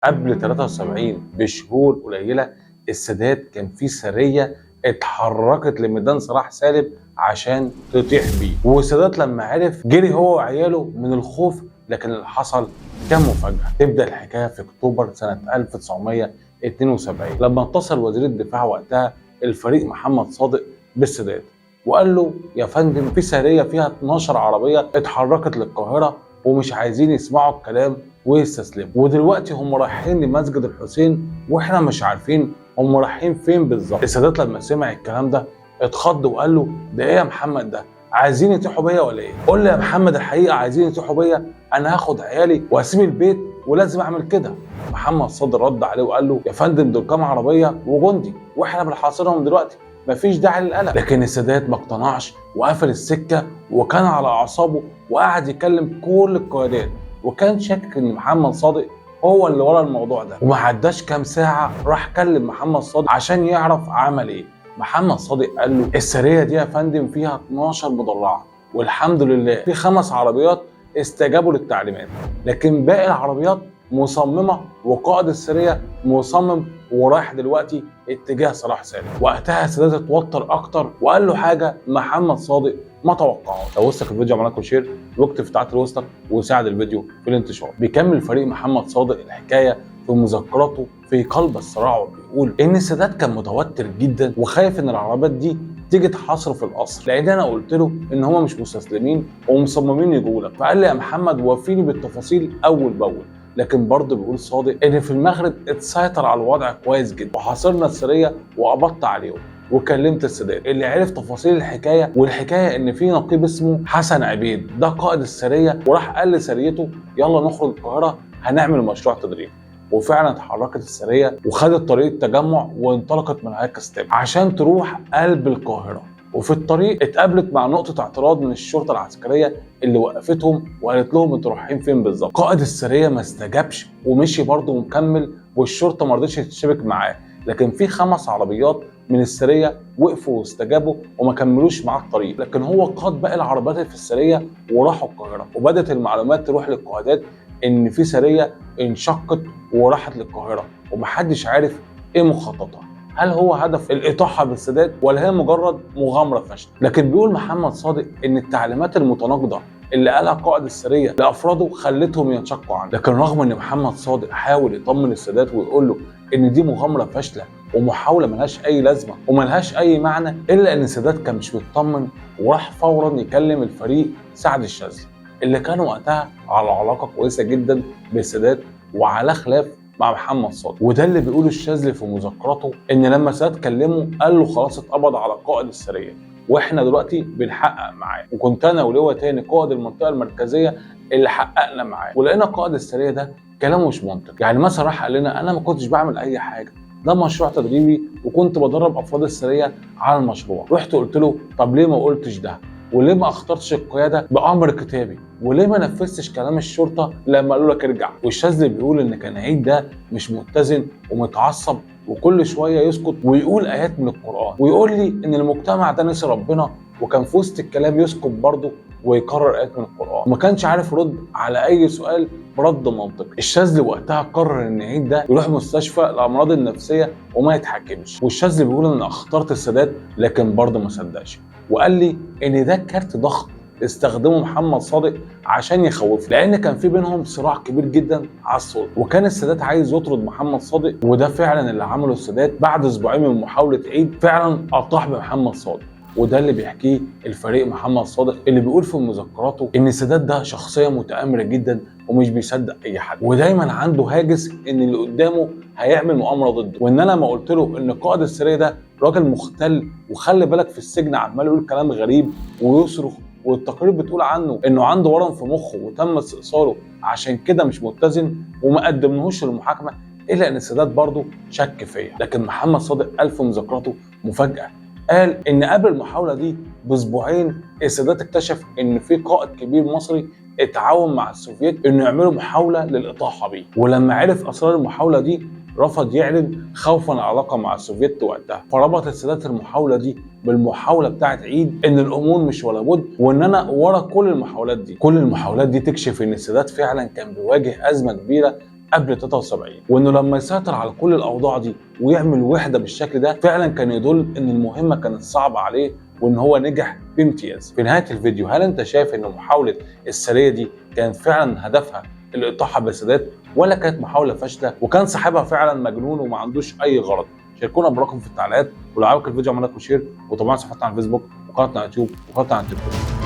قبل 73 بشهور قليله السادات كان في سريه اتحركت لميدان صلاح سالم عشان تطيح بيه، والسادات لما عرف جري هو وعياله من الخوف، لكن اللي حصل كان مفاجاه. تبدا الحكايه في اكتوبر سنه 1972 لما اتصل وزير الدفاع وقتها الفريق محمد صادق بالسادات وقال له يا فندم في سريه فيها 12 عربيه اتحركت للقاهره ومش عايزين يسمعوا الكلام ويستسلموا، ودلوقتي هم رايحين لمسجد الحسين واحنا مش عارفين هم رايحين فين بالظبط. السادات لما سمع الكلام ده اتخض وقال له ده ايه يا محمد، ده عايزين يطيحوا بيا ولا ايه؟ قول لي يا محمد الحقيقه عايزين يطيحوا بيا، انا هاخد عيالي واسيب البيت ولازم اعمل كده. محمد صادق رد عليه وقال له يا فندم دول كام عربيه وجندي واحنا بنحاصرهم دلوقتي، مفيش داعي للقلق. لكن السادات ما اقتنعش وقفل السكه وكان على اعصابه وقعد يكلم كل القيادات، وكان شاكك ان محمد صادق هو اللي ورا الموضوع ده. وما عداش كام ساعه راح كلم محمد صادق عشان يعرف عمل ايه. محمد صادق قال له السريه دي يا فندم فيها 12 مدرعه، والحمد لله في 5 عربيات استجابوا للتعليمات، لكن باقي العربيات مصممه وقائد السريه مصمم ورايح دلوقتي اتجاه صلاح سالم. وقتها السادات اتوتر اكتر وقال له حاجه محمد صادق ما توقعهاش. لو وصلك الفيديو اعمل لكم شير واكتب في تعليقات الوسط وساعد الفيديو في الانتشار. بيكمل فريق محمد صادق الحكايه في مذكراته في قلب الصراع وبيقول ان السادات كان متوتر جدا وخايف ان العربيات دي تيجي تحاصره في القصر، لان انا قلت له ان هم مش مستسلمين ومصممين يجوا لك، فقال لي يا محمد وفيني بالتفاصيل اول باول. لكن برضه بيقول صادق ان في المغرب اتسيطر على الوضع كويس جدا وحاصرنا السريه وقبضت عليهم، وكلمت السادات اللي عرف تفاصيل الحكايه. والحكايه ان في نقيب اسمه حسن عبيد ده قائد السريه وراح قال لسريته يلا نخرج القاهره هنعمل مشروع تدريب، وفعلا اتحركت السريه وخدت طريق التجمع وانطلقت من هيك ستيب عشان تروح قلب القاهره. وفي الطريق اتقابلت مع نقطه اعتراض من الشرطه العسكريه اللي وقفتهم وقالت لهم انتوا رايحين فين بالظبط. قائد السريه ما استجابش ومشي برضه ومكمل، والشرطه ما رضتش تشتبك معاه، لكن في 5 عربيات من السريه وقفوا واستجابوا وما كملوش معاه الطريق. لكن هو قاد باقي العربيات اللي في السريه وراحوا القاهره، وبدات المعلومات تروح للقيادات ان في سريه انشقت وراحت للقاهره ومحدش عارف ايه مخططها، هل هو هدف الاطاحه بالسادات ولا هي مجرد مغامره فاشله. لكن بيقول محمد صادق ان التعليمات المتناقضه اللي قالها قائد السريه لافراده خلتهم ينشقوا عنه. لكن رغم ان محمد صادق حاول يطمن السادات ويقول له ان دي مغامره فاشله ومحاوله ملهاش اي لازمه وملهاش اي معنى، الا ان السادات كان مش مطمن وراح فورا يكلم الفريق سعد الشاذلي اللي كانوا وقتها على علاقه كويسه جدا بالسادات وعلى خلاف مع محمد صادق. وده اللي بيقوله الشاذلي في مذكراته ان لما السادات كلمه قال له خلاص اتقبض على قائد السريه واحنا دلوقتي بنحقق معاه، وكنت انا ولواء تاني قائد المنطقه المركزيه اللي حققنا معاه، ولقينا قائد السريه ده كلامه مش منطقي. يعني مثلا راح قال لنا انا ما كنتش بعمل اي حاجه، ده مشروع تدريبي وكنت بدرب افراد السريه على المشروع. رحت قلت له طب ليه ما قلتش ده، وليه ما اخترتش القياده بامر كتابي، وليه ما نفذتش كلام الشرطه لما قالوا لك ارجع. والشاذلي بيقول ان كان عيد ده مش متزن ومتعصب وكل شويه يسكت ويقول ايات من القران ويقول لي ان المجتمع ده نسي ربنا، وكان في وسط الكلام يسكت برضه ويكرر ايات من القران وما كانش عارف يرد على اي سؤال برد منطقي. الشاذلي وقتها قرر ان عيد ده يروح مستشفى الامراض النفسيه وما يتحكمش. والشاذلي بيقول ان اخترت السادات لكن برضه ما صدقش وقال لي ان ده كارت ضغط استخدمه محمد صادق عشان يخوفه، لان كان في بينهم صراع كبير جدا على السلطه، وكان السادات عايز يطرد محمد صادق، وده فعلا اللي عمله السادات بعد اسبوعين من محاوله عيد فعلا اطاح بمحمد صادق. وده اللي بيحكيه الفريق محمد صادق اللي بيقول في مذكراته ان السادات ده شخصيه متآمره جدا ومش بيصدق اي حد، ودايما عنده هاجس ان اللي قدامه هيعمل مؤامره ضده. وان انا لما قلت له ان قائد السريه ده راجل مختل وخلي بالك في السجن عمال يقول كلام غريب ويصرخ، والتقارير بتقول عنه انه عنده ورم في مخه وتم استئصاله عشان كده مش متزن وما قدمناهوش للمحاكمه، الا ان السادات برضه شك فيا. لكن محمد صادق قال في مذكراته مفاجاه، قال ان قبل المحاوله دي باسبوعين السادات اكتشف ان في قائد كبير مصري اتعاون مع السوفييت انه يعملوا محاوله للاطاحه بيه، ولما عرف اسرار المحاوله دي رفض يعلن خوفا على العلاقه مع السوفييت وقتها. فربط السادات المحاوله دي بالمحاوله بتاعت عيد ان الامور مش ولا بد، وان انا ورا كل المحاولات دي. كل المحاولات دي تكشف ان السادات فعلا كان بيواجه ازمه كبيره قبل 73، وانه لما يسيطر على كل الاوضاع دي ويعمل وحده بالشكل ده فعلا كان يدل ان المهمه كانت صعبه عليه وان هو نجح بامتياز. في نهايه الفيديو، هل انت شايف ان محاوله السريه دي كانت فعلا هدفها الاطاحه بالسادات، ولا كانت محاوله فاشله وكان صاحبها فعلا مجنون وما عندوش اي غرض؟ شاركونا برايكم في التعليقات، ولو عجبك الفيديو اعمل لايك وشير، وطبعا صفحتنا على الفيسبوك وقناتنا على اليوتيوب وقناتنا على التيك توك.